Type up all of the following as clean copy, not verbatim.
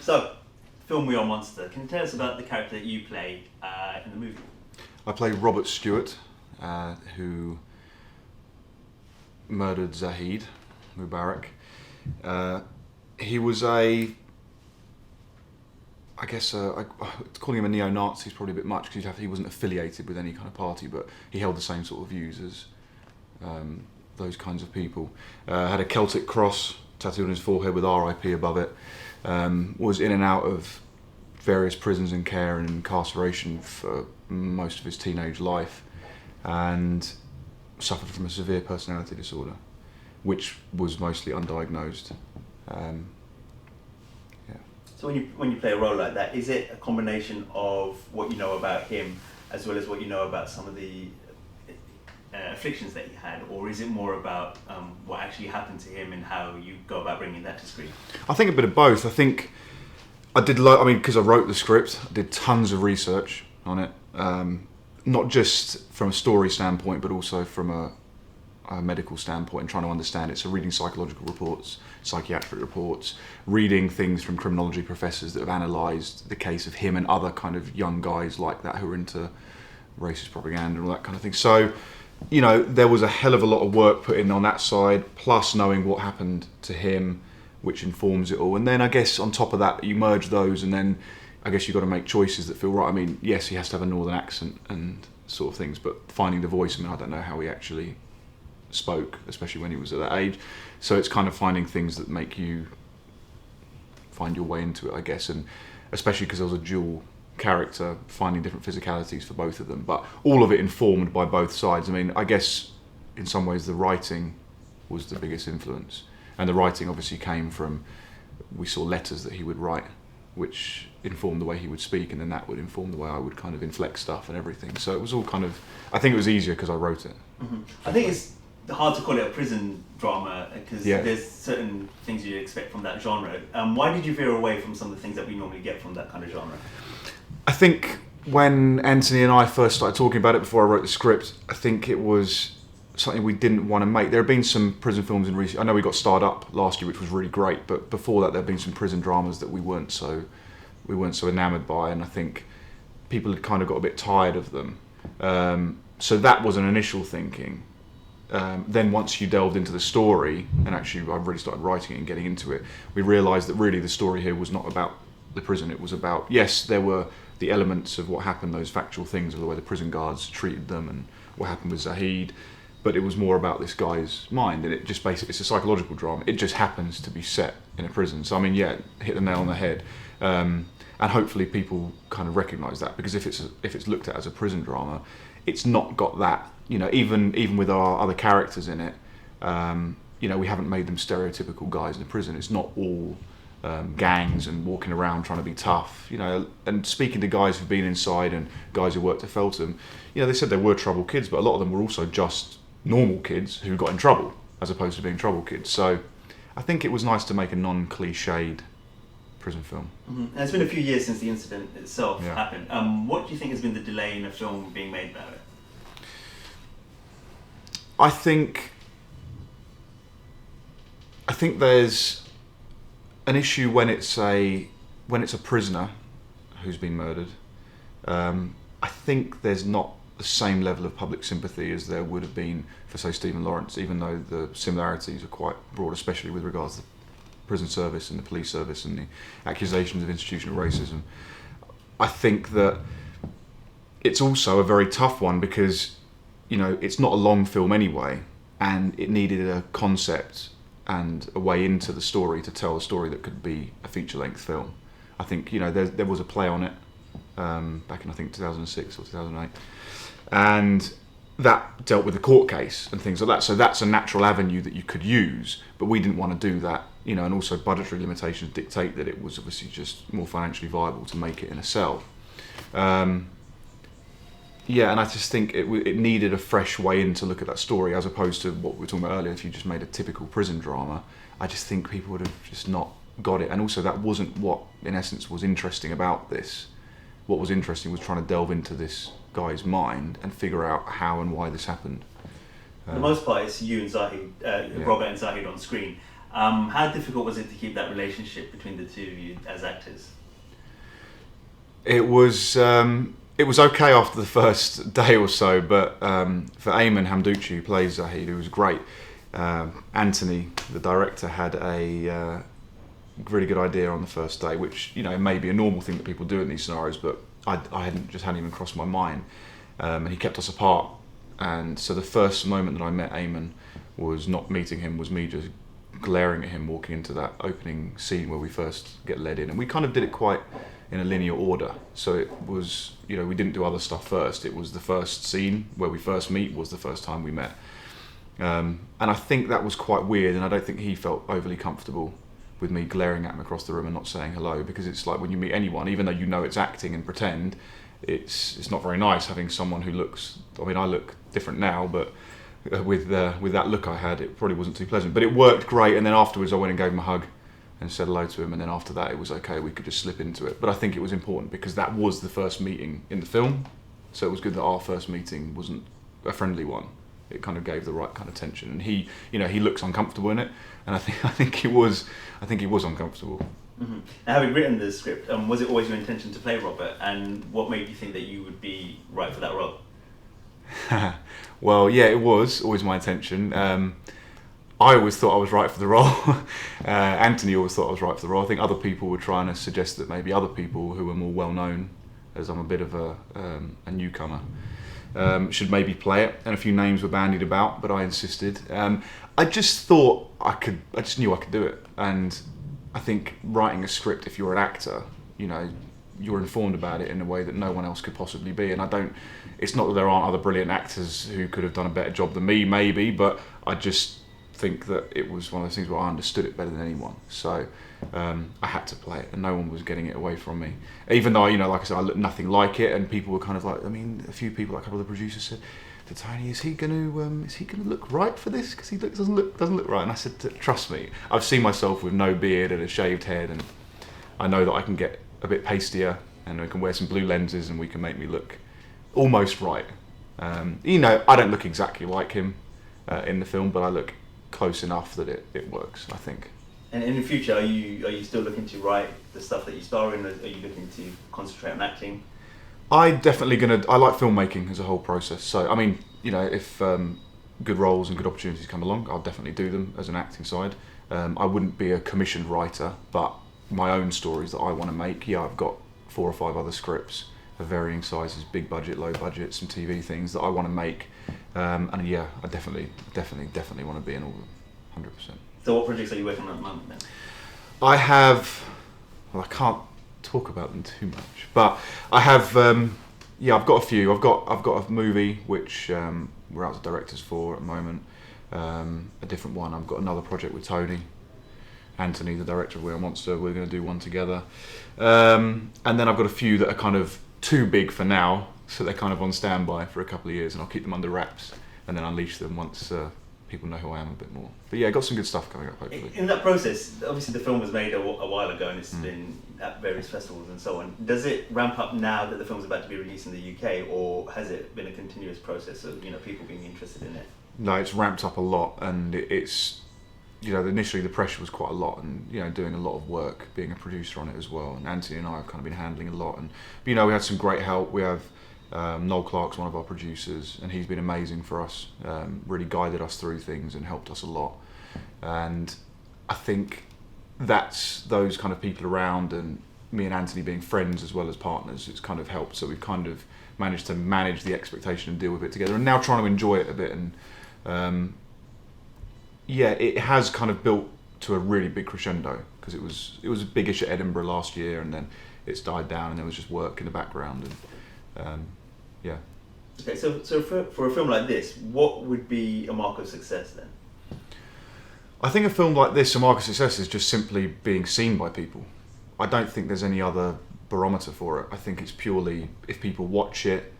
So, film We Are Monster. Can you tell us about the character that you play in the movie? I play Robert Stewart, who murdered Zahid Mubarek. He was calling him a neo-Nazi is probably a bit much because he wasn't affiliated with any kind of party, but he held the same sort of views as those kinds of people. Had a Celtic cross tattooed on his forehead with RIP above it. Was in and out of various prisons and care and incarceration for most of his teenage life, and suffered from a severe personality disorder, which was mostly undiagnosed. So when you play a role like that, is it a combination of what you know about him as well as what you know about some of the afflictions that he had, or is it more about what actually happened to him and how you go about bringing that to screen? I think a bit of both. I think I did, because I wrote the script, I did tons of research on it, not just from a story standpoint, but also from a medical standpoint, and trying to understand it. So reading psychological reports, psychiatric reports, reading things from criminology professors that have analysed the case of him and other kind of young guys like that who are into racist propaganda and all that kind of thing. So, there was a hell of a lot of work put in on that side, plus knowing what happened to him, which informs it all. And then I guess on top of that, you merge those, and then I guess you've got to make choices that feel right. I mean, yes, he has to have a northern accent and sort of things, but finding the voice, I don't know how he actually spoke, especially when he was at that age. So it's kind of finding things that make you find your way into it, I guess, and especially because there was a dual character, finding different physicalities for both of them, but all of it informed by both sides. I guess in some ways the writing was the biggest influence, and the writing obviously came from, we saw letters that he would write which informed the way he would speak, and then that would inform the way I would kind of inflect stuff and everything. So it was all kind of, I think it was easier because I wrote it. Mm-hmm. I think it's hard to call it a prison drama because there's certain things you expect from that genre. Why did you veer away from some of the things that we normally get from that kind of genre? I think when Anthony and I first started talking about it before I wrote the script, I think it was something we didn't want to make. There have been some prison films in recent... I know we got Starred Up last year, which was really great, but before that there have been some prison dramas that we weren't so enamoured by, and I think people had kind of got a bit tired of them. So that was an initial thinking. Then once you delved into the story, and actually I really started writing it and getting into it, we realised that really the story here was not about the prison. It was about, yes, there were the elements of what happened, those factual things of the way the prison guards treated them and what happened with Zahid, but it was more about this guy's mind, and it just basically, it's a psychological drama. It just happens to be set in a prison. So hit the nail on the head, and hopefully people kind of recognise that, because if it's looked at as a prison drama, it's not got that, even with our other characters in it, we haven't made them stereotypical guys in a prison. It's not all gangs and walking around trying to be tough, and speaking to guys who've been inside and guys who worked at Feltham, they said they were troubled kids, but a lot of them were also just normal kids who got in trouble as opposed to being trouble kids. So I think it was nice to make a non-cliched prison film. Mm-hmm. And it's been a few years since the incident itself happened. What do you think has been the delay in a film being made about it? I think there's an issue when it's a prisoner who's been murdered. I think there's not the same level of public sympathy as there would have been for, say, Stephen Lawrence, even though the similarities are quite broad, especially with regards to the prison service and the police service and the accusations of institutional racism. I think that it's also a very tough one because, it's not a long film anyway, and it needed a concept and a way into the story to tell a story that could be a feature-length film. I think, there was a play on it back in, I think, 2006 or 2008, and that dealt with the court case and things like that. So that's a natural avenue that you could use, but we didn't want to do that, and also budgetary limitations dictate that it was obviously just more financially viable to make it in a cell. And I just think it needed a fresh way in to look at that story, as opposed to what we were talking about earlier. If you just made a typical prison drama, I just think people would have just not got it. And also that wasn't what, in essence, was interesting about this. What was interesting was trying to delve into this guy's mind and figure out how and why this happened. For the most part, it's you and Zahid, Robert and Zahid on screen. How difficult was it to keep that relationship between the two of you as actors? It was okay after the first day or so, but for Aymen Hamdouchi, who plays Zahid, who was great, Anthony, the director, had a really good idea on the first day, which may be a normal thing that people do in these scenarios, but I hadn't even crossed my mind, and he kept us apart. And so the first moment that I met Aymen was not meeting him, was me just glaring at him walking into that opening scene where we first get led in, and we kind of did it quite in a linear order. So it was, we didn't do other stuff first. It was the first scene where we first meet was the first time we met, and I think that was quite weird, and I don't think he felt overly comfortable with me glaring at him across the room and not saying hello, because it's like when you meet anyone, even though it's acting and pretend, it's not very nice having someone who looks, I look different now, but with that look I had, it probably wasn't too pleasant. But it worked great, and then afterwards I went and gave him a hug and said hello to him, and then after that it was okay, we could just slip into it. But I think it was important because that was the first meeting in the film, so it was good that our first meeting wasn't a friendly one. It kind of gave the right kind of tension, and he looks uncomfortable in it, and I think he was uncomfortable. Mm-hmm. Now, having written the script, was it always your intention to play Robert, and what made you think that you would be right for that role? Well, yeah, it was always my intention. I always thought I was right for the role. Anthony always thought I was right for the role. I think other people were trying to suggest that maybe other people who were more well known, as I'm a bit of a newcomer, should maybe play it, and a few names were bandied about, but I insisted. I just thought I just knew I could do it, and I think writing a script, if you're an actor, you're informed about it in a way that no one else could possibly be. And it's not that there aren't other brilliant actors who could have done a better job than me, maybe, but I just think that it was one of those things where I understood it better than anyone. So I had to play it, and no one was getting it away from me. Even though, like I said, I looked nothing like it, and people were kind of like, a few people, like a couple of the producers said to Tony, is he going to look right for this? Because he doesn't look right. And I said, trust me, I've seen myself with no beard and a shaved head, and I know that I can get a bit pastier, and I can wear some blue lenses, and we can make me look almost right. I don't look exactly like him in the film, but I look close enough that it works, I think. And in the future, are you still looking to write the stuff that you star in, or are you looking to concentrate on acting? I like filmmaking as a whole process. So, if good roles and good opportunities come along, I'll definitely do them as an acting side. I wouldn't be a commissioned writer, but my own stories that I want to make, I've got 4 or 5 other scripts of varying sizes, big budget, low budget, some TV things that I want to make. I definitely want to be in all of them, 100%. So what projects are you working on at the moment then? I can't talk about them too much, but I have, I've got a few. I've got a movie which we're out to directors for at the moment, a different one. I've got another project with Tony, Anthony, the director of We're a Monster. We're going to do one together, and then I've got a few that are kind of too big for now, so they're kind of on standby for a couple of years, and I'll keep them under wraps and then unleash them once people know who I am a bit more. But yeah, got some good stuff coming up, hopefully. In that process, obviously the film was made a while ago, and it's been at various festivals and so on. Does it ramp up now that the film's about to be released in the UK, or has it been a continuous process of people being interested in it? No, it's ramped up a lot, and it's initially the pressure was quite a lot, and doing a lot of work, being a producer on it as well. And Anthony and I have kind of been handling a lot, and we had some great help. We have Noel Clark's one of our producers, and he's been amazing for us, really guided us through things and helped us a lot. And I think that's those kind of people around, and me and Anthony being friends as well as partners, it's kind of helped. So we've kind of managed to manage the expectation and deal with it together, and now trying to enjoy it a bit. And it has kind of built to a really big crescendo, because it was biggish at Edinburgh last year, and then it's died down, and there was just work in the background. And Okay, so for a film like this, what would be a mark of success then? I think a film like this, a mark of success is just simply being seen by people. I don't think there's any other barometer for it. I think it's purely if people watch it,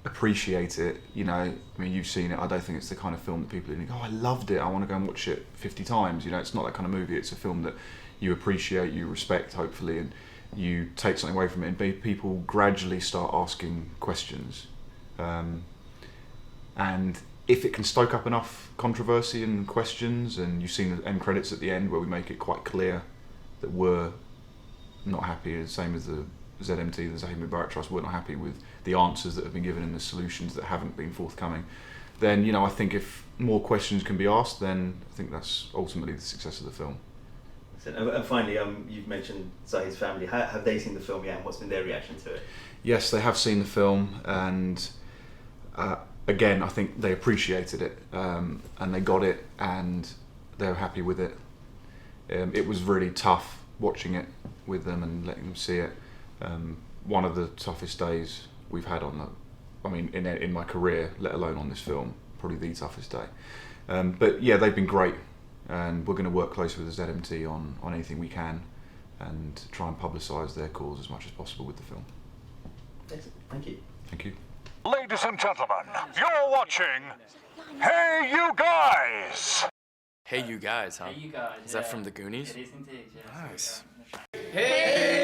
appreciate it. You've seen it. I don't think it's the kind of film that people think, I loved it, I want to go and watch it 50 times. It's not that kind of movie. It's a film that you appreciate, you respect, hopefully, and you take something away from it, and people gradually start asking questions. And if it can stoke up enough controversy and questions, and you've seen the end credits at the end where we make it quite clear that we're not happy, the same as the ZMT, the Zahid Mubarek Trust, we're not happy with the answers that have been given and the solutions that haven't been forthcoming, then, you know, I think if more questions can be asked, then I think that's ultimately the success of the film. And finally, you've mentioned Zahid's family. Have they seen the film yet, and what's been their reaction to it? Yes, they have seen the film, and again, I think they appreciated it, and they got it, and they were happy with it. It was really tough watching it with them and letting them see it. One of the toughest days we've had in my career, let alone on this film, probably the toughest day. But yeah, they've been great, and we're going to work closely with the ZMT on anything we can, and try and publicise their cause as much as possible with the film. Excellent. Thank you. Thank you. Ladies and gentlemen, you're watching Hey You Guys! Hey You Guys, huh? Hey, you guys. Is that from the Goonies? It is indeed, yes. Nice. Hey!